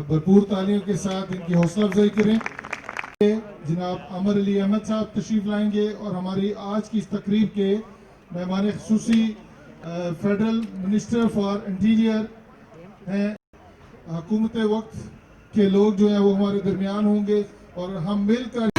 भरपूर तालियों के साथ इनकी हौसला अफजाई करें। जनाब अमर अली अहमद साहब तशरीफ लाएंगे और हमारी आज की इस तकरीब के मेहमान खुसूसी फेडरल मिनिस्टर फॉर इंटीरियर हैं। हुकूमत वक्त के लोग जो हैं वो हमारे दरमियान होंगे और हम मिलकर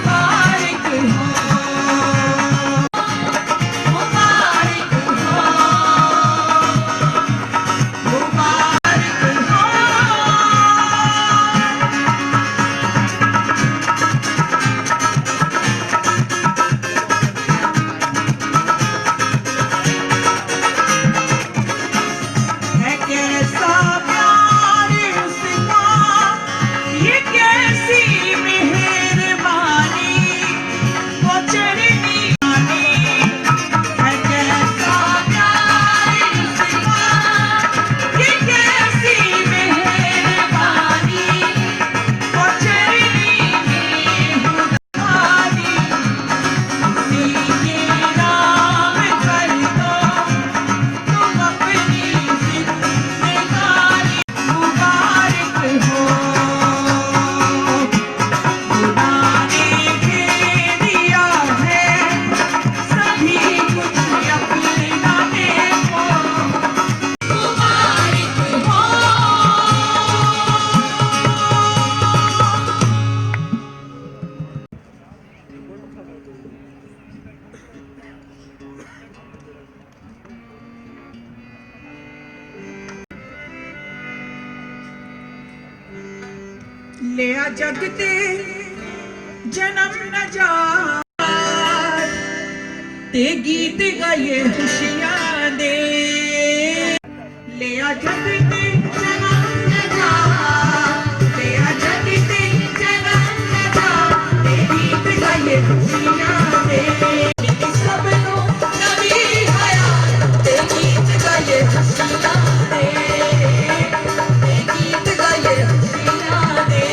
लिया जग ते जन्म न जा ते गीत गाए खुशियां दे। लिया जग ते जन्म न जा, लिया जग ते जन्म न जा ते गीत गाए खुशियां दे। सब नु नवी हयात ते गीत गाए खुशियां दे, ते गीत गाए खुशियां दे।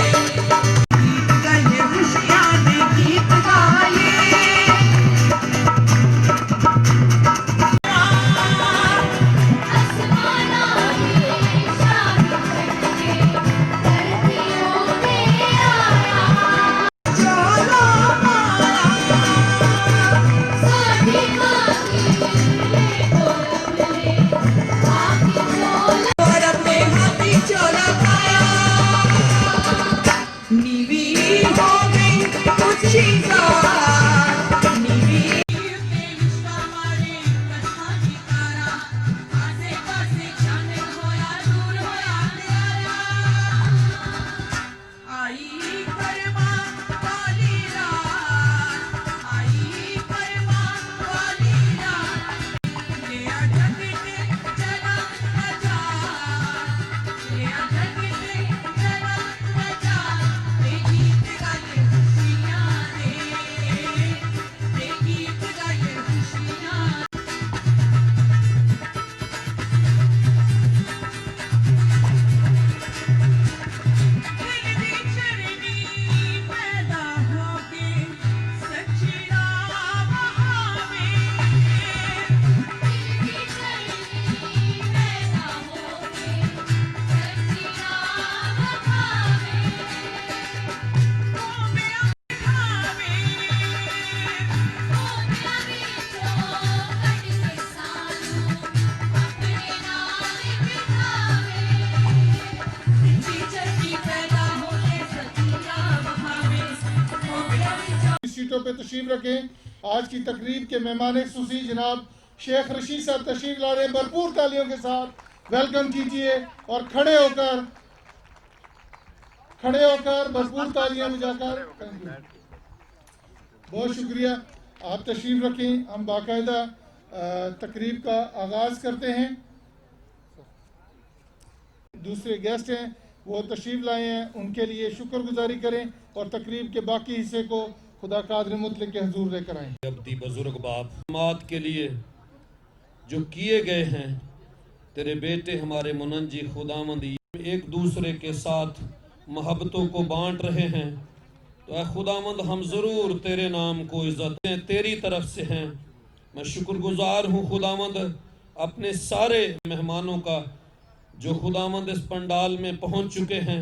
सीटों पे तशरीफ रखें। आज की तकरीब के मेहमान खुसूसी जनाब शेख रशीद साहब तशरीफ ला रहे हैं। भरपूर तालियों के साथ वेलकम कीजिए और खड़े होकर भरपूर तालियां बजाकर। बहुत शुक्रिया, आप तशरीफ रखें। हम बाकायदा तकरीब का आगाज करते हैं। दूसरे गेस्ट हैं वो तशरीफ लाए हैं, उनके लिए शुक्रगुजारी करें और तकरीब के बाकी हिस्से को खुदा कादिर मुतलक के हुजूर लेकर आए। अब्दी बुजुर्ग बाप मात के लिए जो किए गए हैं तेरे बेटे हमारे मुनंजी खुदावंद एक दूसरे के साथ मोहब्बतों को बांट रहे हैं, तो ऐ खुदावंद हम ज़रूर तेरे नाम को इज़्ज़त तेरी तरफ से हैं। मैं शुक्रगुजार हूँ खुदावंद अपने सारे मेहमानों का जो खुदावंद इस पंडाल में पहुँच चुके हैं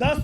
10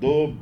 $2